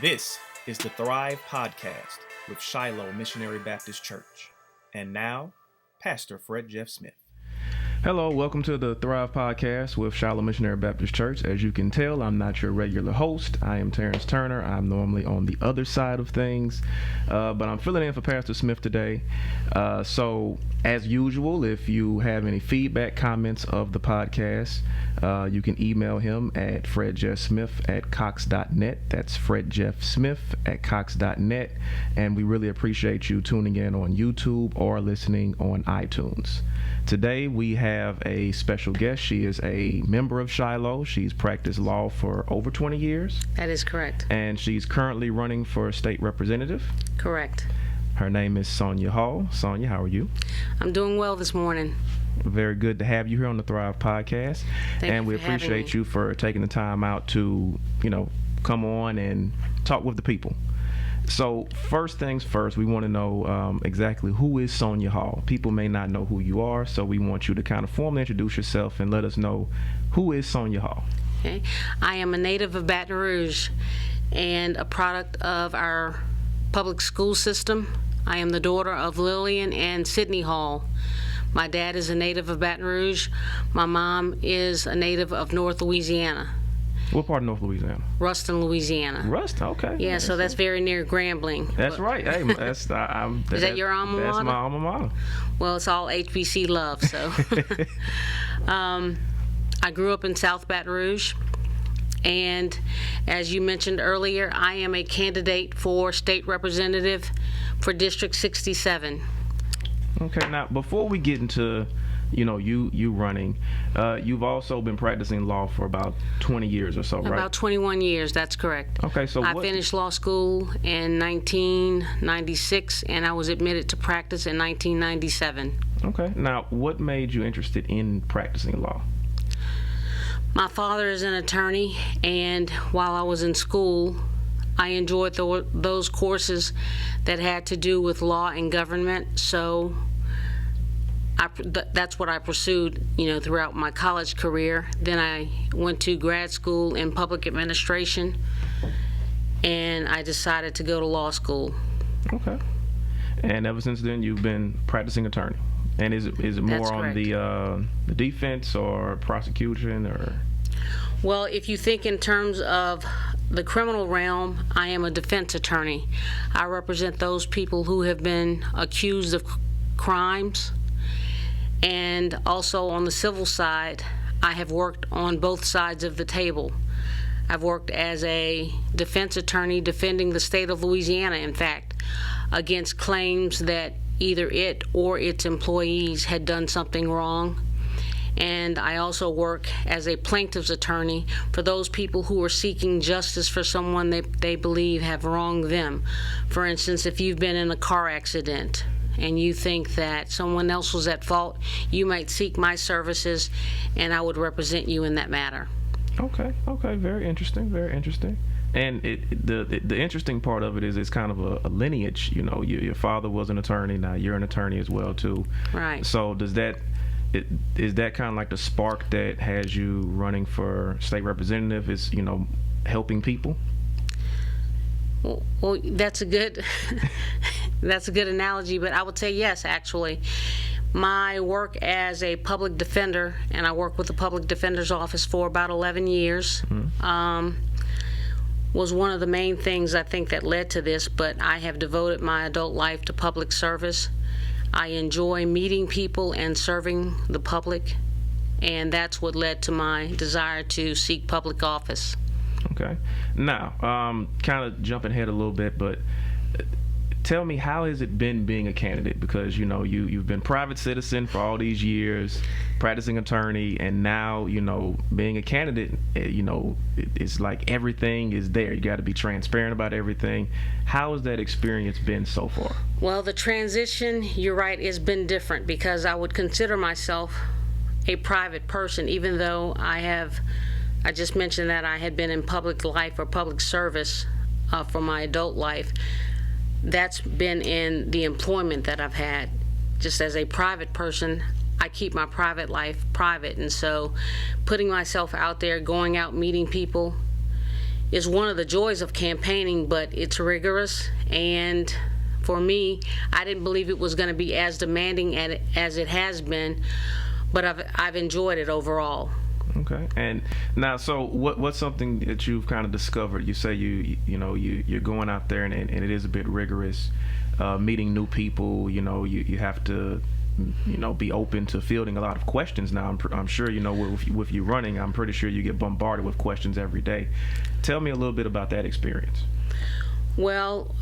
This is the Thrive Podcast with Shiloh Missionary Baptist Church. And now, Pastor Fred Jeff Smith. Hello, welcome to the Thrive Podcast with Shiloh Missionary Baptist Church. As you can tell, I'm not your regular host. I am Terrance Turner. I'm normally on the other side of things, but I'm filling in for Pastor Smith today. So, as usual, if you have any feedback, comments of the podcast, you can email him at fredjeffsmith@cox.net. That's fredjeffsmith@cox.net. And we really appreciate you tuning in on YouTube or listening on iTunes. Today we have a special guest. She is a member of Shiloh. She's practiced law for over 20 years. That is correct. And she's currently running for state representative. Correct. Her name is Sonya Hall. Sonya, how are you? I'm doing well this morning. Very good to have you here on the Thrive Podcast. And we appreciate you for taking the time out to, come on and talk with the people. So first things first, we want to know exactly who is Sonya Hall. People may not know who you are, so we want you to kind of formally introduce yourself and let us know who is Sonya Hall. Okay. I am a native of Baton Rouge and a product of our public school system. I am the daughter of Lillian and Sydney Hall. My dad is a native of Baton Rouge. My mom is a native of North Louisiana. What part of North Louisiana? Ruston, Louisiana. Ruston, okay. Yeah, so that's very near Grambling. That's right. Hey, is that your alma mater? That's my alma mater. Well, it's all HBC love, so. I grew up in South Baton Rouge, and as you mentioned earlier, I am a candidate for state representative for District 67. Okay, now before we get into you running, you've also been practicing law for about 20 years or so, right? About 21 years, that's correct. Okay, so I finished law school in 1996, and I was admitted to practice in 1997. Okay, now what made you interested in practicing law? My father is an attorney, and while I was in school, I enjoyed those courses that had to do with law and government, so that's what I pursued, throughout my college career. Then I went to grad school in public administration, and I decided to go to law school. Okay. And ever since then, you've been practicing attorney. And is it more on the defense or prosecution or? Well, if you think in terms of the criminal realm, I am a defense attorney. I represent those people who have been accused of crimes. And also on the civil side, I have worked on both sides of the table. I've worked as a defense attorney defending the state of Louisiana, in fact, against claims that either it or its employees had done something wrong. And I also work as a plaintiff's attorney for those people who are seeking justice for someone they believe have wronged them. For instance, if you've been in a car accident and you think that someone else was at fault, you might seek my services, and I would represent you in that matter. Okay, very interesting. And the interesting part of it is it's kind of a lineage. Your father was an attorney, now you're an attorney as well too. Right. So is that kind of like the spark that has you running for state representative? Is helping people? Well, that's a good that's a good analogy, but I would say yes, actually. My work as a public defender, and I worked with the Public Defender's Office for about 11 years, was one of the main things I think that led to this, but I have devoted my adult life to public service. I enjoy meeting people and serving the public, and that's what led to my desire to seek public office. Okay. Now, kind of jumping ahead a little bit, but tell me, how has it been being a candidate? Because, you've been private citizen for all these years, practicing attorney, and now, being a candidate, it's like everything is there. You got to be transparent about everything. How has that experience been so far? Well, the transition, you're right, has been different because I would consider myself a private person, even though I just mentioned that I had been in public life or public service for my adult life. That's been in the employment that I've had. Just as a private person, I keep my private life private, and so putting myself out there, going out, meeting people, is one of the joys of campaigning, but it's rigorous. And for me, I didn't believe it was going to be as demanding as it has been, but I've enjoyed it overall. Okay. And now, so what's something that you've kind of discovered? You say you're going out there and it is a bit rigorous, meeting new people. You have to be open to fielding a lot of questions. Now, I'm sure with you running, I'm pretty sure you get bombarded with questions every day. Tell me a little bit about that experience. Well,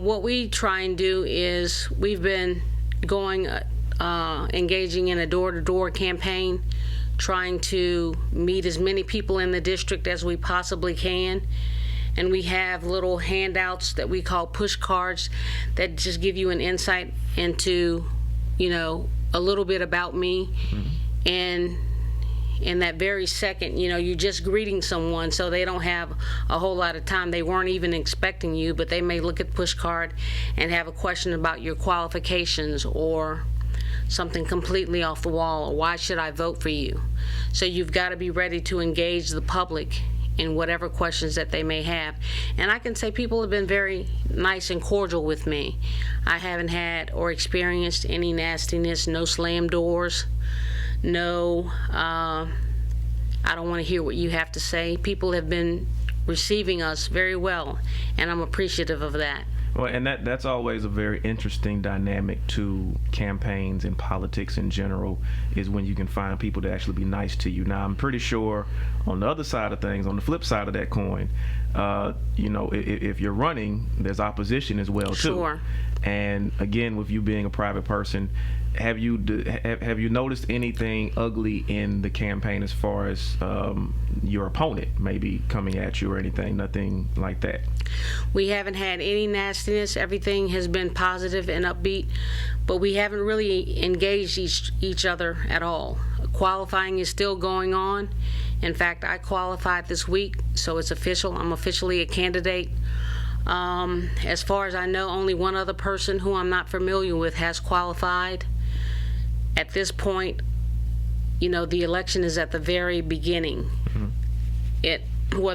what we try and do is we've been going, engaging in a door-to-door campaign, trying to meet as many people in the district as we possibly can. And we have little handouts that we call push cards that just give you an insight into, a little bit about me. Mm-hmm. And in that very second, you're just greeting someone, so they don't have a whole lot of time. They weren't even expecting you, but they may look at the push card and have a question about your qualifications or something completely off the wall, or why should I vote for you? So you've got to be ready to engage the public in whatever questions that they may have. And I can say people have been very nice and cordial with me. I haven't had or experienced any nastiness, no slam doors, no, I don't want to hear what you have to say. People have been receiving us very well, and I'm appreciative of that. Well, and that's always a very interesting dynamic to campaigns and politics in general, is when you can find people to actually be nice to you. Now, I'm pretty sure on the other side of things, on the flip side of that coin, if you're running, there's opposition as well, too. Sure. And again, with you being a private person, have you noticed anything ugly in the campaign as far as your opponent maybe coming at you or anything? Nothing like that? We haven't had any nastiness. Everything has been positive and upbeat, but we haven't really engaged each other at all. Qualifying is still going on. In fact, I qualified this week, so it's official. I'm officially a candidate. As far as I know, only one other person who I'm not familiar with has qualified. At this point, the election is at the very beginning. Mm-hmm.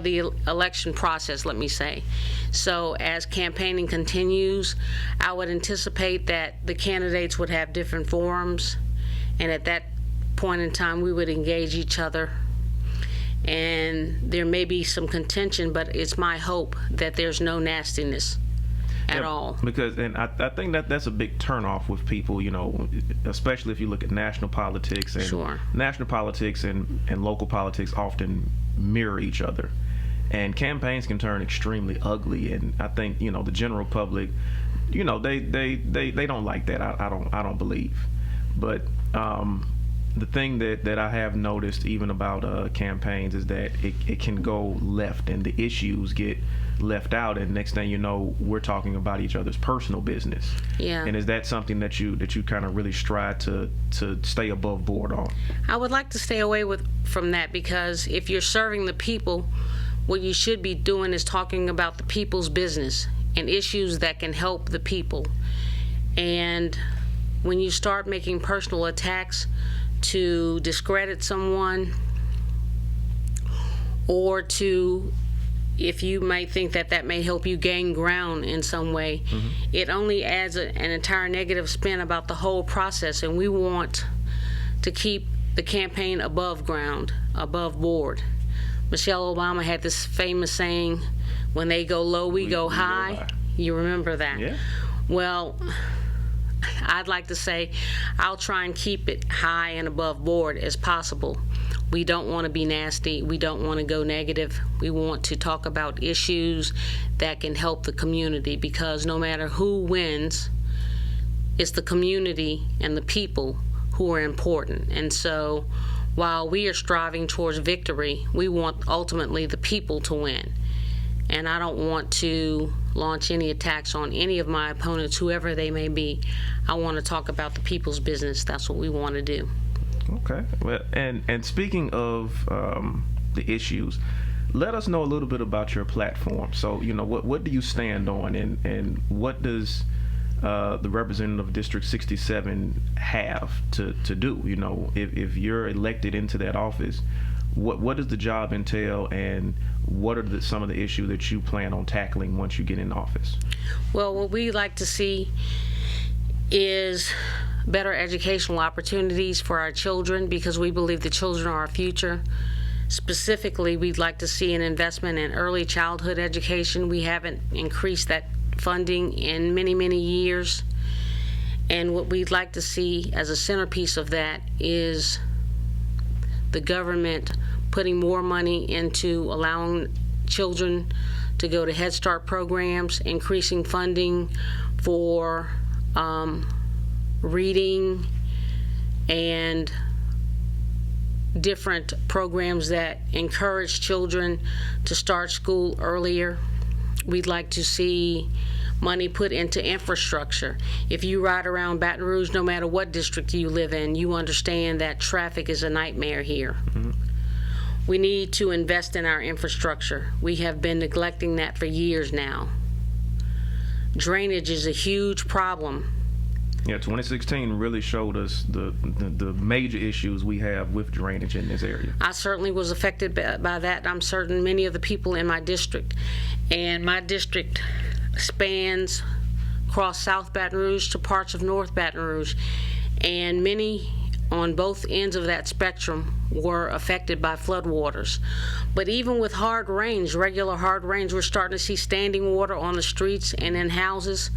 The election process, let me say. So as campaigning continues, I would anticipate that the candidates would have different forums, and at that point in time, we would engage each other. And there may be some contention, but it's my hope that there's no nastiness at all. Because, and I think that's a big turnoff with people, especially if you look at national politics. And sure. National politics and local politics often mirror each other. And campaigns can turn extremely ugly. And I think, the general public, they don't like that. I don't believe. But the thing that I have noticed even about campaigns is that it can go left and the issues get left out, and next thing you know, we're talking about each other's personal business. Yeah. And is that something that you kind of really strive to stay above board on? I would like to stay away from that, because if you're serving the people, what you should be doing is talking about the people's business and issues that can help the people. And when you start making personal attacks to discredit someone, or if you might think that may help you gain ground in some way, mm-hmm. It only adds an entire negative spin about the whole process, and we want to keep the campaign above ground, above board. Michelle Obama had this famous saying, when they go low, we go high. You remember that? Yeah. Well, I'd like to say I'll try and keep it high and above board as possible. We don't want to be nasty. We don't want to go negative. We want to talk about issues that can help the community, because no matter who wins, it's the community and the people who are important. And so while we are striving towards victory, we want ultimately the people to win. And I don't want to launch any attacks on any of my opponents, whoever they may be. I want to talk about the people's business. That's what we want to do. Okay. Well, and speaking of the issues, let us know a little bit about your platform. So, what do you stand on, and what does the representative of District 67 have to do? If you're elected into that office, what does the job entail, and what are some of the issues that you plan on tackling once you get in office? Well, what we like to see is better educational opportunities for our children, because we believe the children are our future. Specifically, we'd like to see an investment in early childhood education. We haven't increased that funding in many, many years. And what we'd like to see as a centerpiece of that is the government putting more money into allowing children to go to Head Start programs, increasing funding for reading and different programs that encourage children to start school earlier. We'd like to see money put into infrastructure. If you ride around Baton Rouge, no matter what district you live in, you understand that traffic is a nightmare here. Mm-hmm. We need to invest in our infrastructure. We have been neglecting that for years now. Drainage is a huge problem. Yeah, 2016 really showed us the major issues we have with drainage in this area. I certainly was affected by that. I'm certain many of the people in my district. And my district spans across South Baton Rouge to parts of North Baton Rouge. And many on both ends of that spectrum were affected by floodwaters. But even with hard rains, regular hard rains, we're starting to see standing water on the streets and in houses.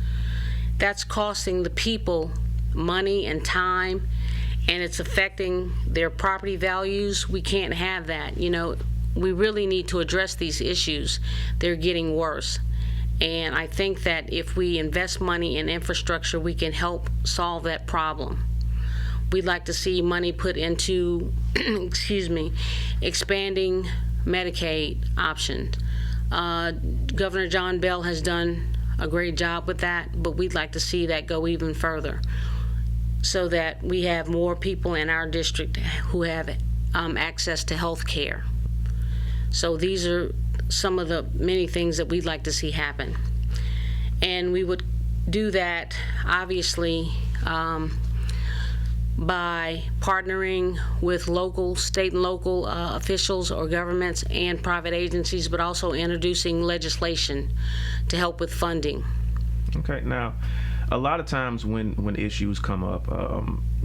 That's costing the people money and time, and it's affecting their property values. We can't have that. You know, we really need to address these issues. They're getting worse. And I think that if we invest money in infrastructure, we can help solve that problem. We'd like to see money put into, expanding Medicaid options. Governor John Bell has done a great job with that, but we'd like to see that go even further so that we have more people in our district who have access to health care. So these are some of the many things that we'd like to see happen. And we would do that, obviously, by partnering with local, state and local officials or governments and private agencies, but also introducing legislation to help with funding. Okay, now, a lot of times when issues come up,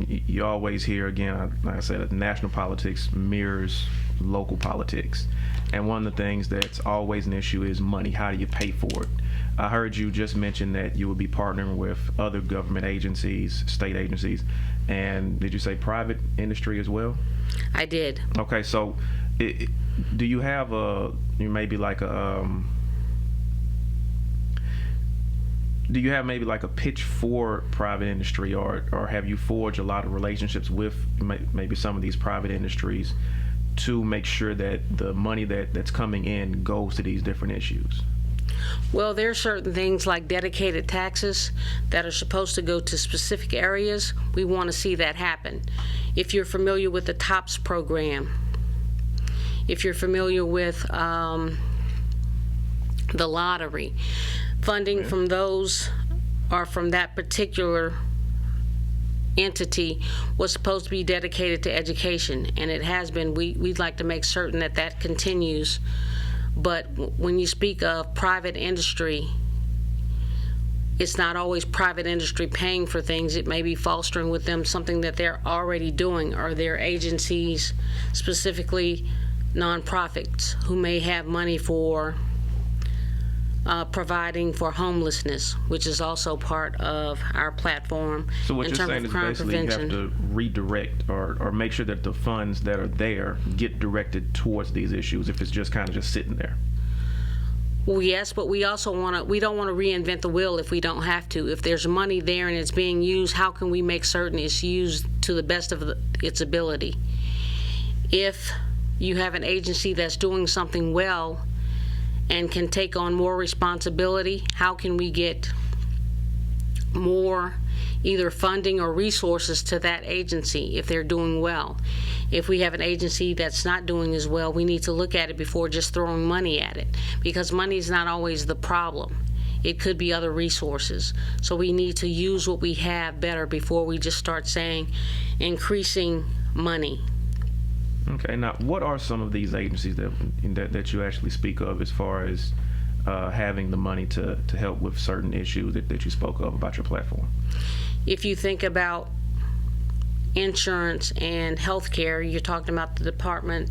you always hear, again, like I said, national politics mirrors local politics. And one of the things that's always an issue is money. How do you pay for it? I heard you just mention that you would be partnering with other government agencies, state agencies, and did you say private industry as well? I did. Okay, so do you have maybe like a pitch for private industry, or have you forged a lot of relationships with maybe some of these private industries to make sure that the money that's coming in goes to these different issues? Well, there are certain things like dedicated taxes that are supposed to go to specific areas. We want to see that happen. If you're familiar with the TOPS program, if you're familiar with the lottery, funding from those or from that particular entity was supposed to be dedicated to education, and it has been. We'd like to make certain that that continues. But when you speak of private industry, it's not always private industry paying for things. It may be fostering with them something that they're already doing, or their agencies, specifically nonprofits, who may have money for providing for homelessness, which is also part of our platform. So what in you're saying terms of is crime basically prevention. you have to redirect or make sure that the funds that are there get directed towards these issues if it's just kind of just sitting there. Well, yes, but we also we don't want to reinvent the wheel if we don't have to. If there's money there and it's being used, how can we make certain it's used to the best of its ability? If you have an agency that's doing something well and can take on more responsibility, how can we get more either funding or resources to that agency if they're doing well? If we have an agency that's not doing as well, we need to look at it before just throwing money at it, because money is not always the problem. It could be other resources. So we need to use what we have better before we just start saying increasing money. Okay. Now, what are some of these agencies that you actually speak of as far as having the money to help with certain issues that you spoke of about your platform? If you think about insurance and health care, you're talking about the Department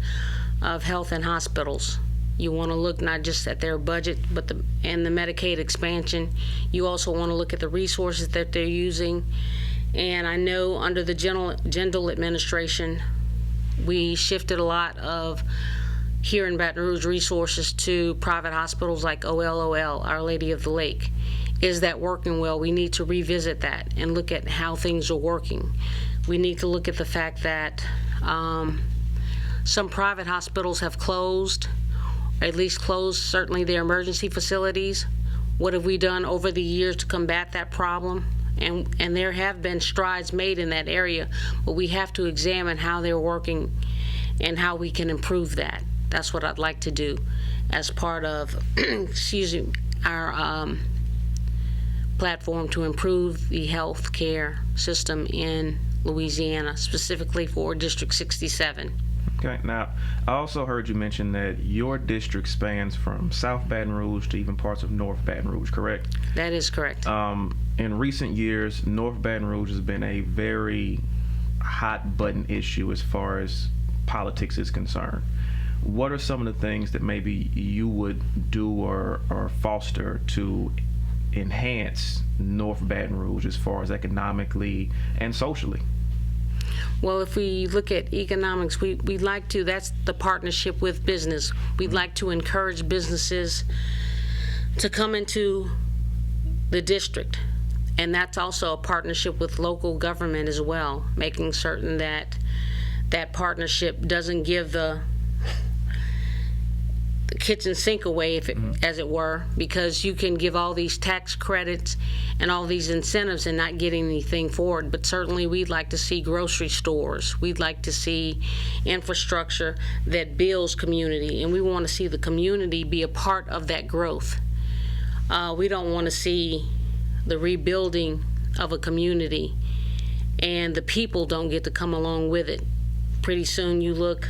of Health and Hospitals. You want to look not just at their budget, but the Medicaid expansion. You also want to look at the resources that they're using. And I know under the General Administration, we shifted a lot of here in Baton Rouge resources to private hospitals like OLOL, Our Lady of the Lake. Is that working well? We need to revisit that and look at how things are working. We need to look at the fact that some private hospitals have closed, or at least closed certainly their emergency facilities. What have we done over the years to combat that problem? And there have been strides made in that area, but we have to examine how they're working and how we can improve that. That's what I'd like to do as part of our platform to improve the health care system in Louisiana, specifically for District 67. Okay. Now, I also heard you mention that your district spans from South Baton Rouge to even parts of North Baton Rouge, correct? That is correct. In recent years, North Baton Rouge has been a very hot button issue as far as politics is concerned. What are some of the things that maybe you would do or foster to enhance North Baton Rouge as far as economically and socially? Well, if we look at economics, we'd like to, that's the partnership with business. We'd like to encourage businesses to come into the district. And that's also a partnership with local government as well, making certain that that partnership doesn't give the kitchen sink away, as it were, because you can give all these tax credits and all these incentives and not get anything forward. But certainly we'd like to see grocery stores. We'd like to see infrastructure that builds community, and we want to see the community be a part of that growth. We don't want to see the rebuilding of a community and the people don't get to come along with it. Pretty soon you look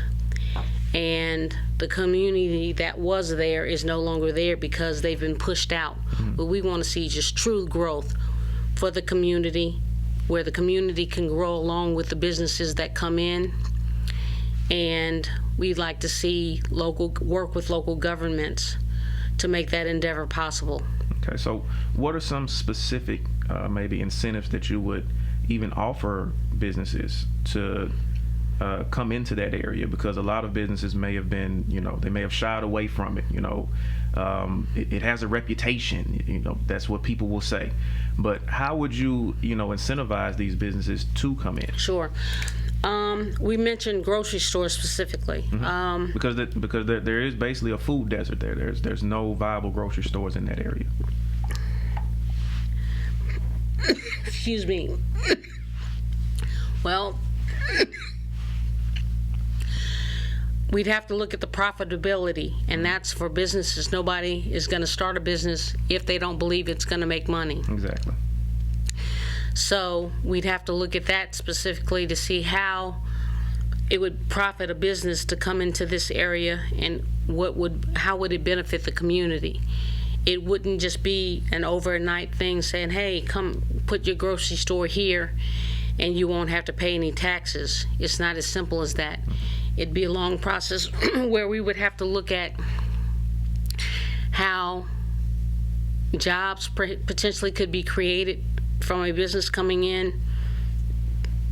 and the community that was there is no longer there because they've been pushed out. But we want to see just true growth for the community, where the community can grow along with the businesses that come in. And we'd like to see work with local governments to make that endeavor possible. Okay, so what are some specific maybe incentives that you would even offer businesses to come into that area? Because a lot of businesses may have been, they may have shied away from it. It has a reputation, that's what people will say. But how would you, incentivize these businesses to come in? Sure. We mentioned grocery stores specifically. Because there is basically a food desert there. There's no viable grocery stores in that area. Excuse me. Well, we'd have to look at the profitability, and that's for businesses. Nobody is going to start a business if they don't believe it's going to make money. Exactly. So we'd have to look at that specifically to see how it would profit a business to come into this area, and how would it benefit the community. It wouldn't just be an overnight thing saying, hey, come put your grocery store here and you won't have to pay any taxes. It's not as simple as that. It'd be a long process where we would have to look at how jobs potentially could be created from a business coming in,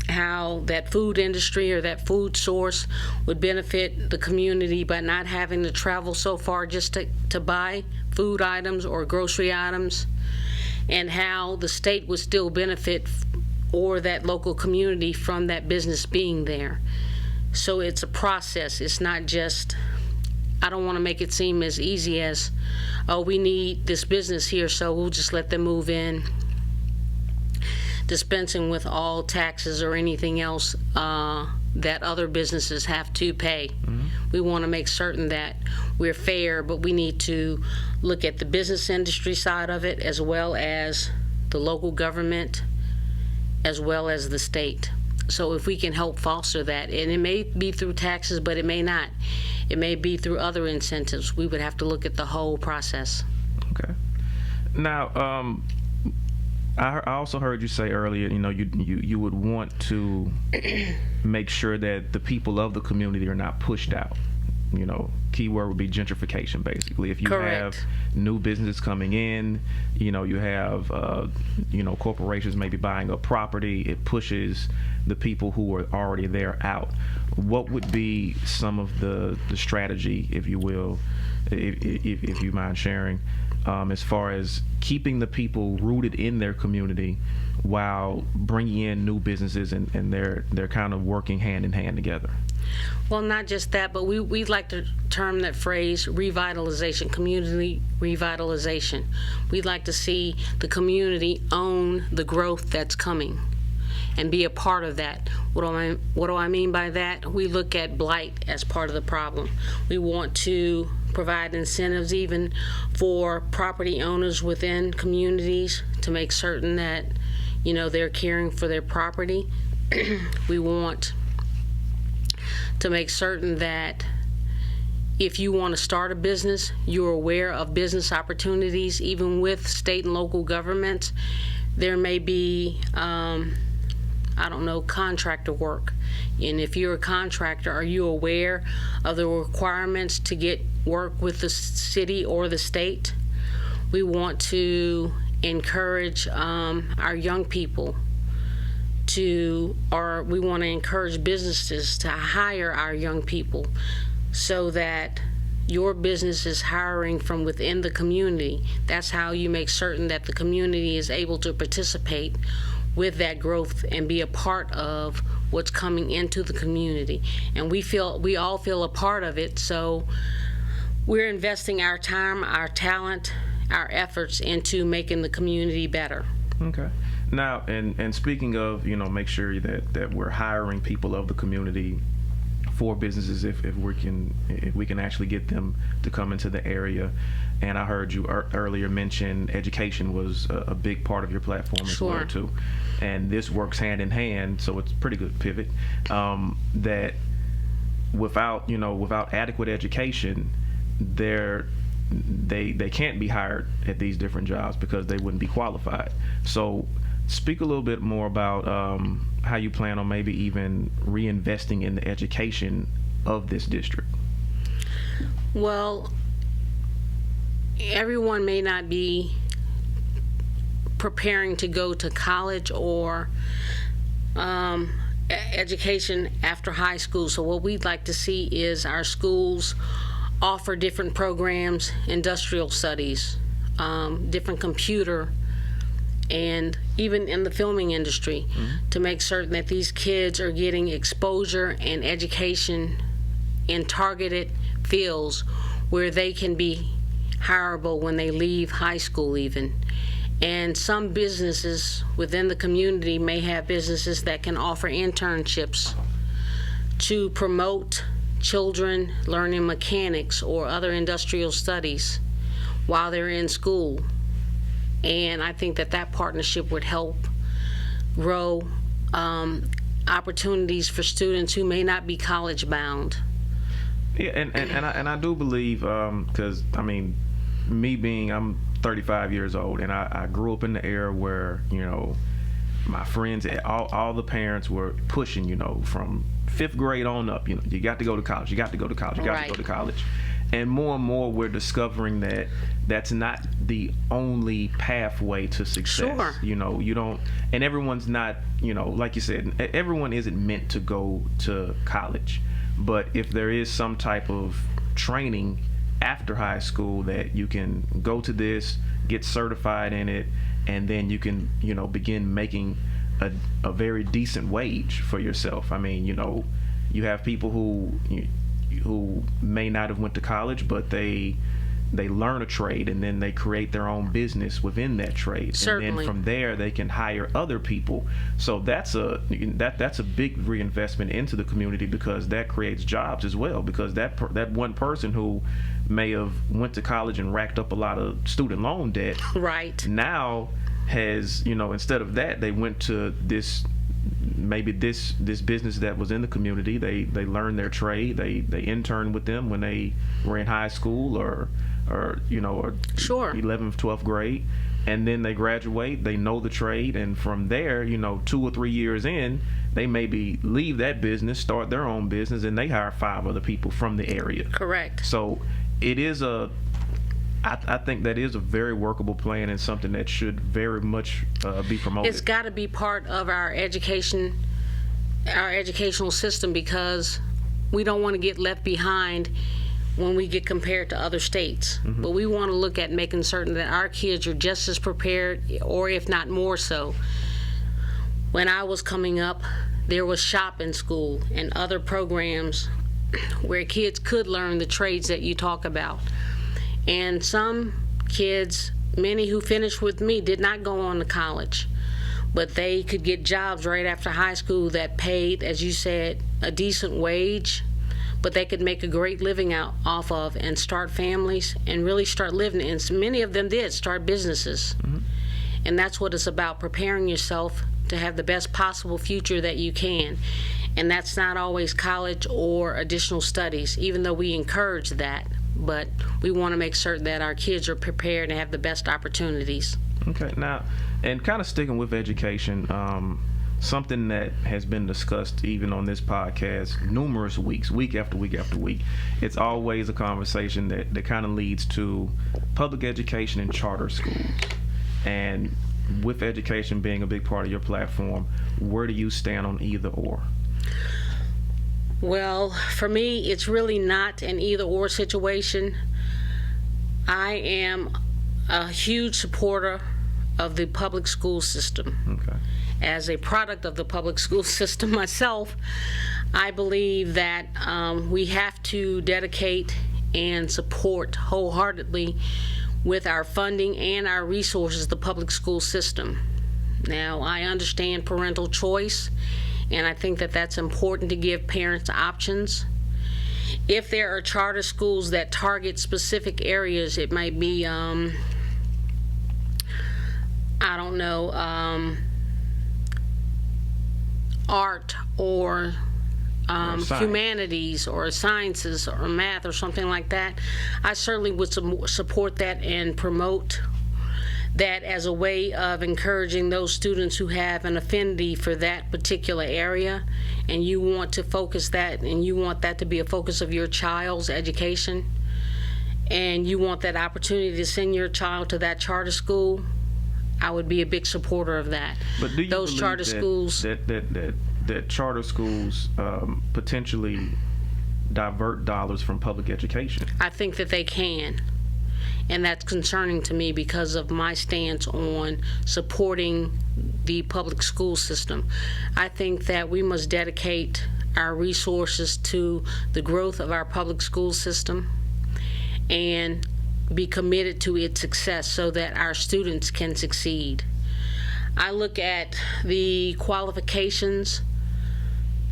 how that food industry or that food source would benefit the community by not having to travel so far just to buy food items or grocery items, and how the state would still benefit, or that local community, from that business being there. So it's a process. It's not just, I don't want to make it seem as easy as, oh, we need this business here, so we'll just let them move in, dispensing with all taxes or anything else that other businesses have to pay. We want to make certain that we're fair, but we need to look at the business industry side of it, as well as the local government, as well as the state. So if we can help foster that, and it may be through taxes, but it may not. It may be through other incentives. We would have to look at the whole process. Okay. Now, I also heard you say earlier, you would want to make sure that the people of the community are not pushed out. Keyword would be gentrification, basically. If you Correct. have new businesses coming in, you have, corporations maybe buying up property, it pushes the people who are already there out. What would be some of the strategy, if you will, if you mind sharing, as far as keeping the people rooted in their community while bringing in new businesses and they're kind of working hand in hand together? Well, not just that, but we like to term that phrase revitalization, community revitalization. We'd like to see the community own the growth that's coming and be a part of that. What do I mean by that? We look at blight as part of the problem. We want to provide incentives even for property owners within communities to make certain that, they're caring for their property. We want to make certain that if you want to start a business, you're aware of business opportunities. Even with state and local governments, there may be contractor work. And if you're a contractor, are you aware of the requirements to get work with the city or the state? We want to encourage our young people we want to encourage businesses to hire our young people so that your business is hiring from within the community. That's how you make certain that the community is able to participate with that growth and be a part of what's coming into the community. And we all feel a part of it, so we're investing our time, our talent, our efforts into making the community better. Okay. Now, and speaking of, make sure that we're hiring people of the community for businesses if we can actually get them to come into the area. And I heard you earlier mention education was a big part of your platform as Sure. well too. And this works hand in hand, so it's a pretty good pivot. That without adequate education, they can't be hired at these different jobs because they wouldn't be qualified. So speak a little bit more about how you plan on maybe even reinvesting in the education of this district. Well, everyone may not be preparing to go to college or education after high school. So what we'd like to see is our schools offer different programs, industrial studies, different computer, and even in the filming industry, to make certain that these kids are getting exposure and education in targeted fields where they can be hireable when they leave high school even. And some businesses within the community may have businesses that can offer internships to promote children learning mechanics or other industrial studies while they're in school. And I think that partnership would help grow opportunities for students who may not be college bound. Yeah, and I do believe, because I'm 35 years old, and I grew up in the era where my friends, all the parents were pushing, from 5th grade on up, you got to go to college, you got to go to college, you got Right. to go to college. And more we're discovering that that's not the only pathway to success. Sure. You don't, and everyone's not, like you said, everyone isn't meant to go to college. But if there is some type of training after high school that you can go to this, get certified in it, and then you can, begin making a very decent wage for yourself. You have people who may not have went to college, but they learn a trade and then they create their own business within that trade. Certainly. And then from there they can hire other people. So that's a big reinvestment into the community, because that creates jobs as well, because that one person who may have went to college and racked up a lot of student loan debt Right. now has, instead of that, they went to this maybe this business that was in the community, they learned their trade, they interned with them when they were in high school or Sure. 11th, 12th grade, and then they graduate, they know the trade, and from there, 2 or 3 years in, they maybe leave that business, start their own business, and they hire 5 other people from the area. Correct. So it is I think that is a very workable plan and something that should very much be promoted. It's got to be part of our educational system, because we don't want to get left behind when we get compared to other states. Mm-hmm. But we want to look at making certain that our kids are just as prepared, or if not more so. When I was coming up, there was shop in school and other programs where kids could learn the trades that you talk about. And some kids, many who finished with me, did not go on to college, but they could get jobs right after high school that paid, as you said, a decent wage, but they could make a great living off of and start families and really start living. And so many of them did start businesses. Mm-hmm. And that's what it's about, preparing yourself to have the best possible future that you can. And that's not always college or additional studies, even though we encourage that. But we want to make certain that our kids are prepared and have the best opportunities. Okay, now, and kind of sticking with education, something that has been discussed even on this podcast numerous weeks, week after week after week, it's always a conversation that kind of leads to public education and charter schools. And with education being a big part of your platform, where do you stand on either or? Well, for me, it's really not an either-or situation. I am a huge supporter of the public school system. Okay. As a product of the public school system myself, I believe that we have to dedicate and support wholeheartedly with our funding and our resources the public school system. Now, I understand parental choice, and I think that that's important to give parents options. If there are charter schools that target specific areas, it might be, art or humanities or sciences or math or something like that, I certainly would support that and promote that as a way of encouraging those students who have an affinity for that particular area, and you want to focus that, and you want that to be a focus of your child's education, and you want that opportunity to send your child to that charter school, I would be a big supporter of that. But do you those believe charter schools that charter schools potentially divert dollars from public education? I think that they can. And that's concerning to me because of my stance on supporting the public school system. I think that we must dedicate our resources to the growth of our public school system and be committed to its success so that our students can succeed. I look at the qualifications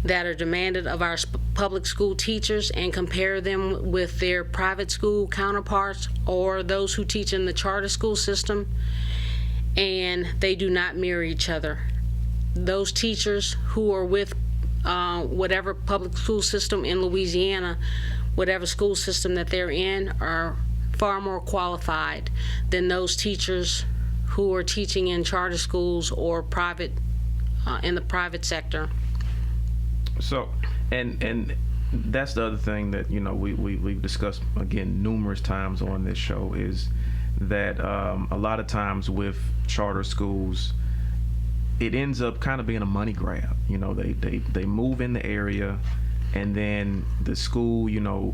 that are demanded of our public school teachers and compare them with their private school counterparts or those who teach in the charter school system, and they do not mirror each other. Those teachers who are with whatever public school system in Louisiana, whatever school system that they're in, are far more qualified than those teachers who are teaching in charter schools or private in the private sector. So, and that's the other thing that we've discussed again numerous times on this show, is that a lot of times with charter schools, it ends up kind of being a money grab. They move in the area, and then the school,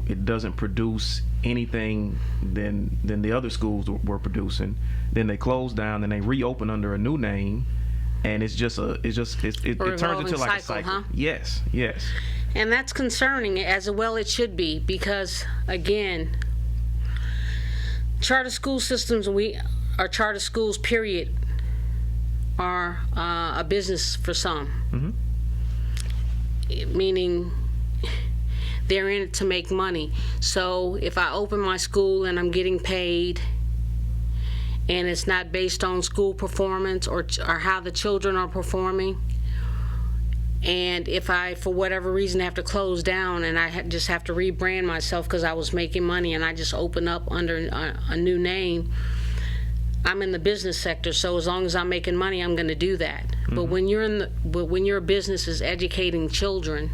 it doesn't produce anything than the other schools were producing. Then they close down, then they reopen under a new name. And it turns into like a cycle. Huh? Yes. And that's concerning, as well it should be, because again, charter school systems, charter schools, period, are a business for some. Mm-hmm. Meaning they're in it to make money. So if I open my school and I'm getting paid, and it's not based on school performance or how the children are performing, And if I, for whatever reason, have to close down and I just have to rebrand myself because I was making money and I just open up under a new name, I'm in the business sector, so as long as I'm making money, I'm going to do that. But when your business is educating children,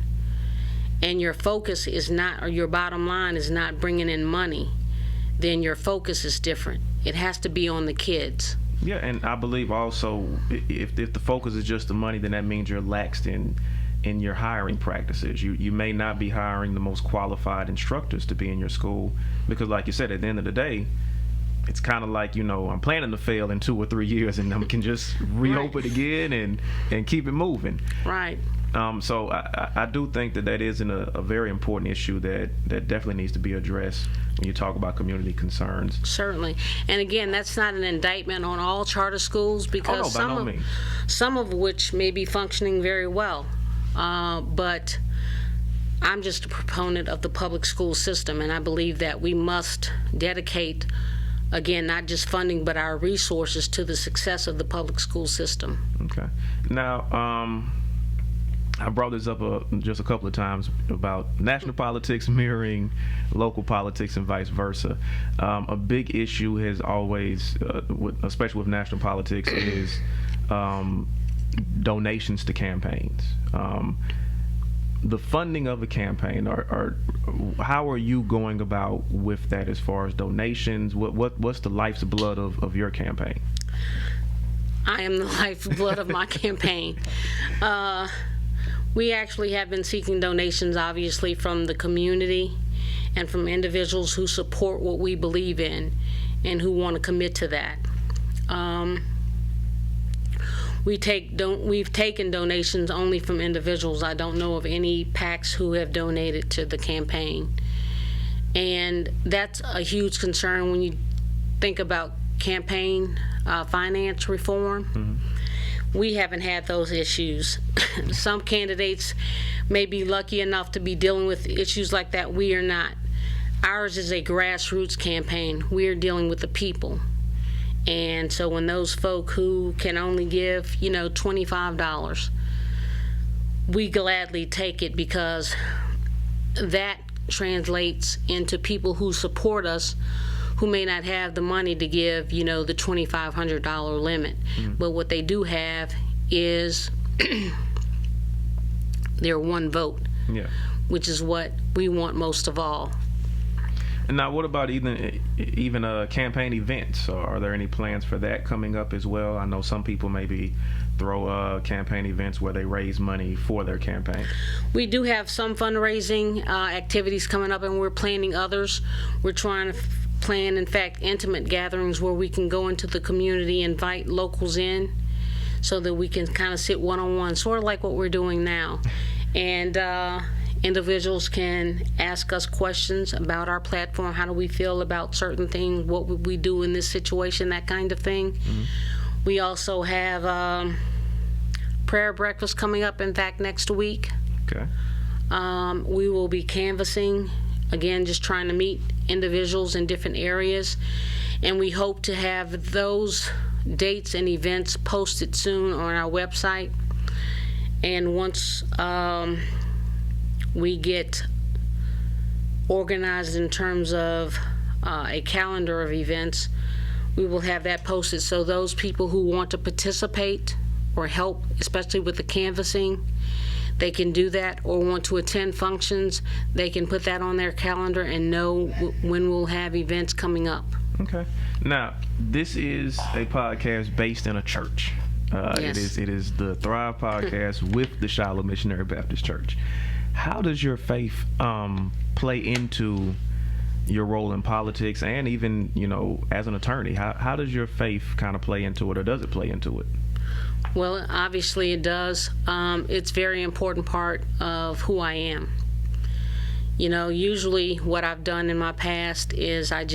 and your focus is not, or your bottom line is not bringing in money, then your focus is different. It has to be on the kids. Yeah, and I believe also if the focus is just the money, then that means you're laxed in your hiring practices. You may not be hiring the most qualified instructors to be in your school because, like you said, at the end of the day, it's kind of like, I'm planning to fail in 2 or 3 years and I can just reopen again and keep it moving. Right. So I do think that is a very important issue that definitely needs to be addressed when you talk about community concerns. Certainly. And again, that's not an indictment on all charter schools because some of which may be functioning very well. But I'm just a proponent of the public school system, and I believe that we must dedicate, again, not just funding, but our resources to the success of the public school system. Okay. Now, I brought this up just a couple of times about national politics mirroring local politics and vice versa. A big issue has always, especially with national politics, is donations to campaigns. The funding of a campaign, how are you going about with that as far as donations? What's the life's blood of your campaign? I am the lifeblood of my campaign. We actually have been seeking donations, obviously, from the community and from individuals who support what we believe in and who want to commit to that. We've taken donations only from individuals. I don't know of any PACs who have donated to the campaign. And that's a huge concern when you think about campaign finance reform. Mm-hmm. We haven't had those issues. Some candidates may be lucky enough to be dealing with issues like that. We are not. Ours is a grassroots campaign. We are dealing with the people. And so when those folk who can only give, $25, we gladly take it because that translates into people who support us who may not have the money to give, the $2,500 limit. Mm-hmm. But what they do have is their one vote, which is what we want most of all. And now, what about even campaign events? Are there any plans for that coming up as well? I know some people maybe throw campaign events where they raise money for their campaign. We do have some fundraising activities coming up, and we're planning others. We're trying to plan, in fact, intimate gatherings where we can go into the community, invite locals in so that we can kind of sit one-on-one, sort of like what we're doing now. And individuals can ask us questions about our platform. How do we feel about certain things? What would we do in this situation? That kind of thing. Mm-hmm. We also have prayer breakfast coming up, in fact, next week. Okay. We will be canvassing, again, just trying to meet individuals in different areas. And we hope to have those dates and events posted soon on our website. And once we get organized in terms of a calendar of events, we will have that posted so those people who want to participate or help, especially with the canvassing, they can do that, or want to attend functions, they can put that on their calendar and know when we'll have events coming up. Okay. Now, this is a podcast based in a church. Yes. It is the Thrive podcast with the Shiloh Missionary Baptist Church. How does your faith play into your role in politics and even, as an attorney? How does your faith kind of play into it, or does it play into it? Well, obviously it does. It's a very important part of who I am. Usually what I've done in my past is I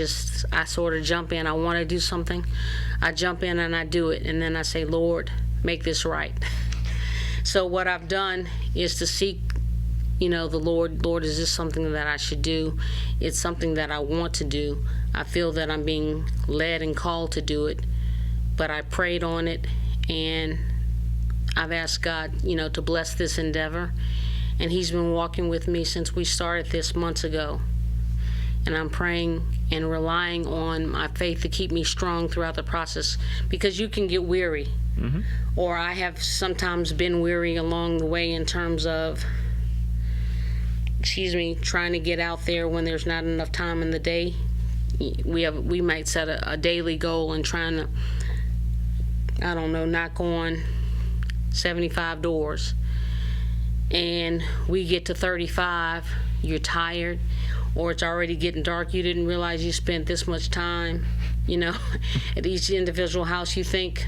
sort of jump in. I want to do something. I jump in and I do it. And then I say, Lord, make this right. So what I've done is to seek, the Lord, is this something that I should do? It's something that I want to do. I feel that I'm being led and called to do it. But I prayed on it, and I've asked God, to bless this endeavor, and He's been walking with me since we started this months ago. And I'm praying and relying on my faith to keep me strong throughout the process, because you can get weary. Mm-hmm. Or I have sometimes been weary along the way in terms of, trying to get out there when there's not enough time in the day. We might set a daily goal and trying to, knock on 75 doors. And we get to 35, you're tired, or it's already getting dark, you didn't realize you spent this much time, at each individual house. You think,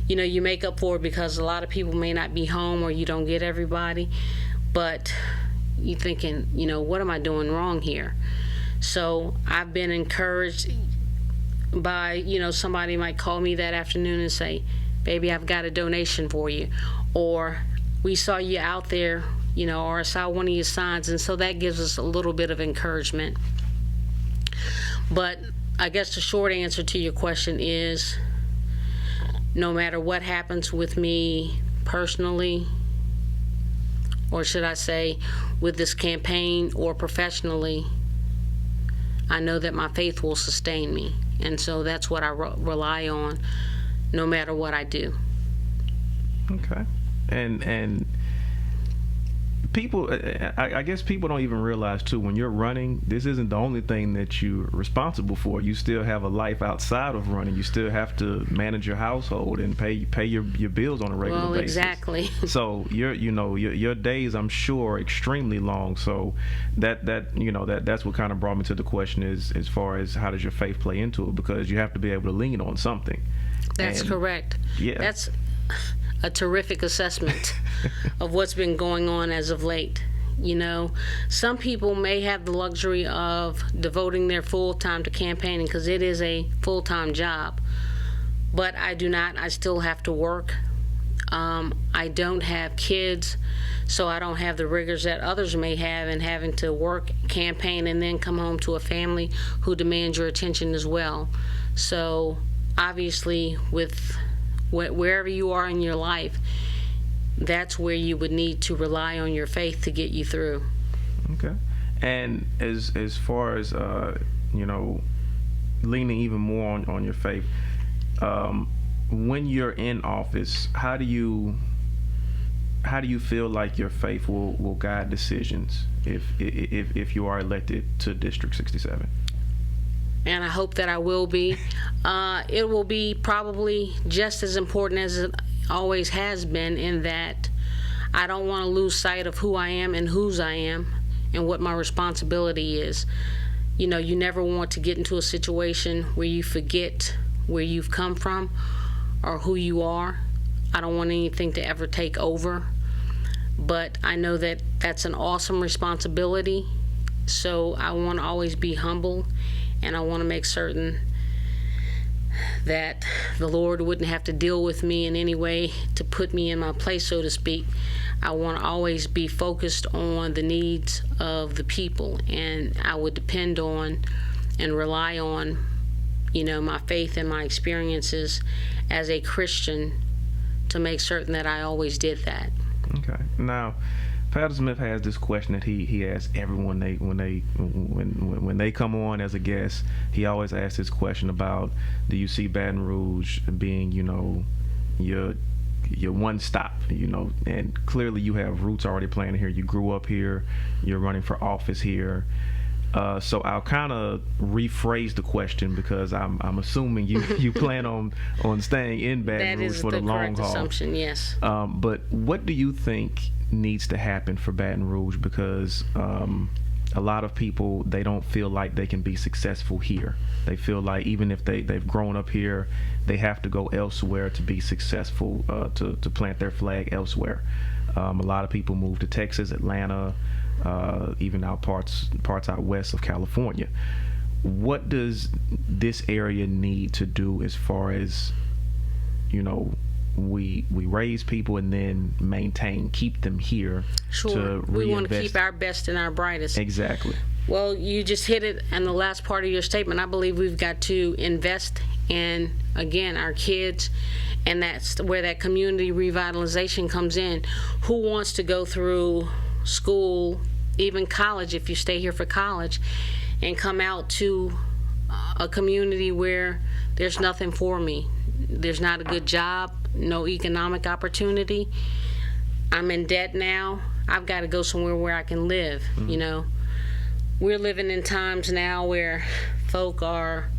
you make up for it because a lot of people may not be home or you don't get everybody, but you're thinking, what am I doing wrong here? So I've been encouraged by, somebody might call me that afternoon and say, baby, I've got a donation for you. Or we saw you out there, or I saw one of your signs. And so that gives us a little bit of encouragement. But I guess the short answer to your question is, no matter what happens with me personally, or should I say with this campaign or professionally, I know that my faith will sustain me. And so that's what I rely on no matter what I do. Okay. And people, I guess people don't even realize too, when you're running, this isn't the only thing that you're responsible for. You still have a life outside of running. You still have to manage your household and pay your bills on a regular basis. Exactly. So your days, I'm sure, are extremely long. So that's what kind of brought me to the question is, as far as how does your faith play into it, because you have to be able to lean on something. That's correct. Yeah. That's a terrific assessment of what's been going on as of late. Some people may have the luxury of devoting their full time to campaigning because it is a full-time job, but I do not. I still have to work. I don't have kids, so I don't have the rigors that others may have in having to work, campaign, and then come home to a family who demands your attention as well. So obviously, with wherever you are in your life, that's where you would need to rely on your faith to get you through. Okay. And as far as leaning even more on your faith, when you're in office, how do you feel like your faith will guide decisions if you are elected to District 67? And I hope that I will be. It will be probably just as important as it always has been, in that I don't want to lose sight of who I am and whose I am and what my responsibility is. You never want to get into a situation where you forget where you've come from or who you are. I don't want anything to ever take over. But I know that that's an awesome responsibility. So I want to always be humble. And I want to make certain that the Lord wouldn't have to deal with me in any way to put me in my place, so to speak. I want to always be focused on the needs of the people. And I would depend on and rely on, my faith and my experiences as a Christian to make certain that I always did that. Okay. Now, Pastor Smith has this question that he asks everyone when they come on as a guest. He always asks this question about, do you see Baton Rouge being, your one stop, and clearly you have roots already planted here. You grew up here. You're running for office here. So I'll kind of rephrase the question, because I'm assuming you plan on staying in Baton Rouge for the long haul. That is the correct assumption, yes. But what do you think needs to happen for Baton Rouge? Because a lot of people, they don't feel like they can be successful here. They feel like even if they've grown up here, they have to go elsewhere to be successful, to plant their flag elsewhere. A lot of people move to Texas, Atlanta, even out parts out west of California. What does this area need to do as far as, we raise people and then keep them here? Sure. To we want to keep our best and our brightest. Exactly. Well, you just hit it in the last part of your statement. I believe we've got to invest in, again, our kids, and that's where that community revitalization comes in. Who wants to go through school, even college, if you stay here for college, and come out to a community where there's nothing for me? There's not a good job, no economic opportunity. I'm in debt now. I've got to go somewhere where I can live, you know. We're living in times now where folk are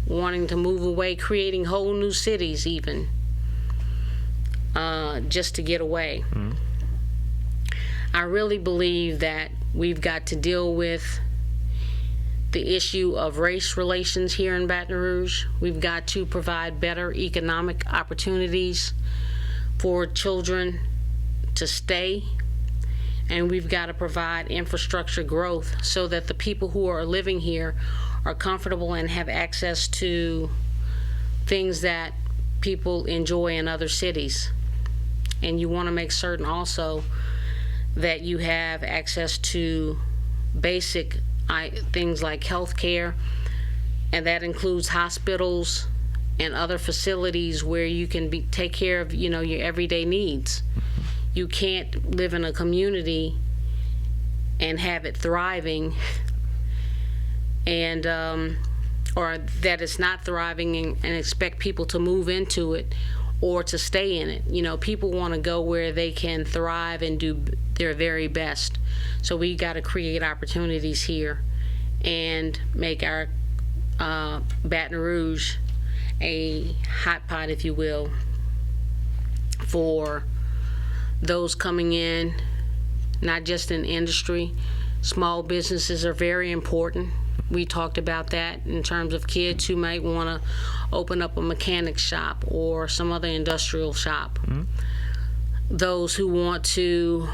wanting to move away, creating whole new cities even, just to get away. I really believe that we've got to deal with the issue of race relations here in Baton Rouge. We've got to provide better economic opportunities for children to stay, and we've got to provide infrastructure growth so that the people who are living here are comfortable and have access to things that people enjoy in other cities. And you want to make certain also that you have access to basic things like health care, and that includes hospitals and other facilities where you can take care of, you know, your everyday needs. You can't live in a community and have it thriving, and or that it's not thriving, and expect people to move into it or to stay in it. You know, people want to go where they can thrive and do their very best. So we got to create opportunities here and make our Baton Rouge a hot pot, if you will, for those coming in, not just in industry. Small businesses are very important. We talked about that in terms of kids who might want to open up a mechanic shop or some other industrial shop. Those who want to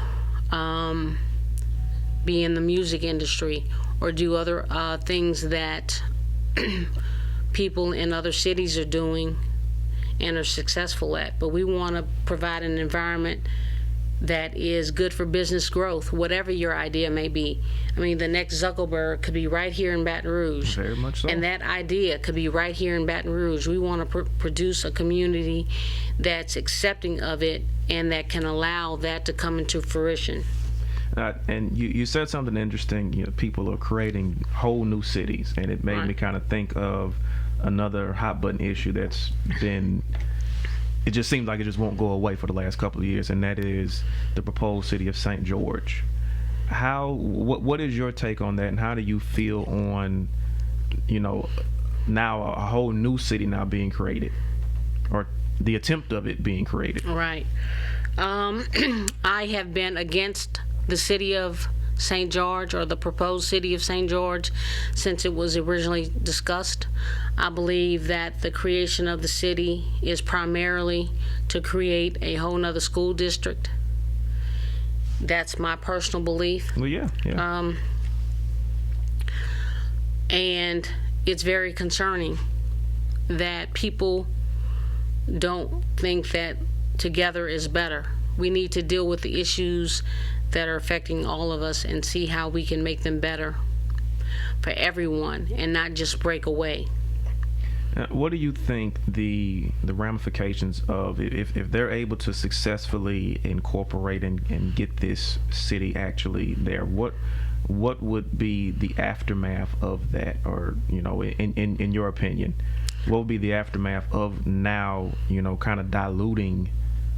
be in the music industry or do other things that people in other cities are doing and are successful at. But we want to provide an environment that is good for business growth, whatever your idea may be. I mean, the next Zuckerberg could be right here in Baton Rouge. Very much so. And that idea could be right here in Baton Rouge. We want to produce a community that's accepting of it and that can allow that to come into fruition. And you said something interesting. You know, people are creating whole new cities, and it made me kind of think of another hot button issue that's been, it just seems like it just won't go away for the last couple of years, and that is the proposed city of St. George. What is your take on that, and how do you feel on, you know, now a whole new city now being created, or the attempt of it being created? Right. I have been against the city of St. George, or the proposed city of St. George, since it was originally discussed. I believe that the creation of the city is primarily to create a whole nother school district. That's my personal belief. Well, yeah. And it's very concerning that people don't think that together is better. We need to deal with the issues that are affecting all of us and see how we can make them better for everyone and not just break away. What do you think the ramifications of, if they're able to successfully incorporate and get this city actually there, what would be the aftermath of that? Or, you know, in your opinion, what would be the aftermath of now, you know, kind of diluting,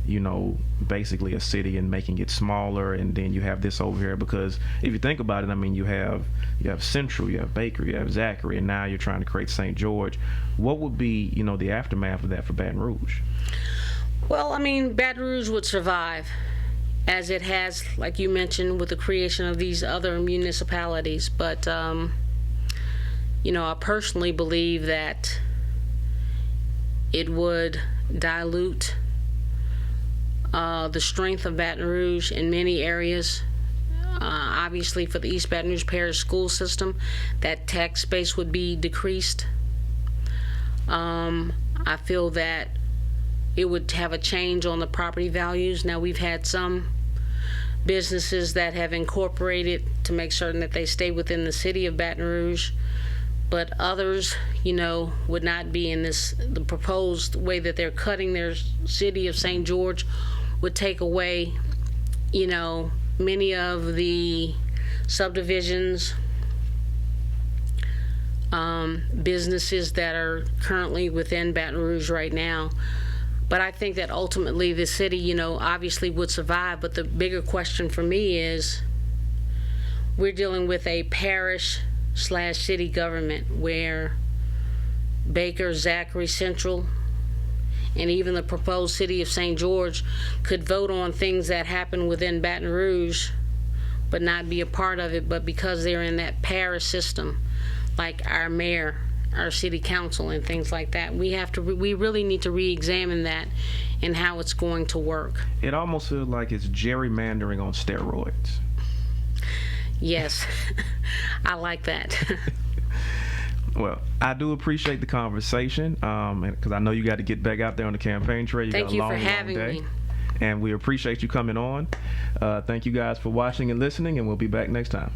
you know, basically a city and making it smaller, and then you have this over here? Because if you think about it, I mean, you have Central, you have Baker, you have Zachary, and now you're trying to create St. George. What would be, you know, the aftermath of that for Baton Rouge? Well, I mean, Baton Rouge would survive, as it has, like you mentioned, with the creation of these other municipalities. But, you know, I personally believe that it would dilute the strength of Baton Rouge in many areas. Obviously, for the East Baton Rouge Parish School System, that tax base would be decreased. I feel that it would have a change on the property values. Now, we've had some businesses that have incorporated to make certain that they stay within the city of Baton Rouge. But others, would not be in the proposed way that they're cutting their city of St. George would take away, many of the subdivisions, businesses that are currently within Baton Rouge right now. But I think that ultimately the city, obviously would survive. But the bigger question for me is we're dealing with a parish/city government where Baker, Zachary, Central, and even the proposed city of St. George could vote on things that happen within Baton Rouge but not be a part of it. But because they're in that parish system, like our mayor, our city council, and things like that, we really need to re-examine that and how it's going to work. It almost feels like it's gerrymandering on steroids. Yes, I like that. Well, I do appreciate the conversation because I know you got to get back out there on the campaign trail. Thank you for having me. And we appreciate you coming on. Thank you guys for watching and listening, and we'll be back next time.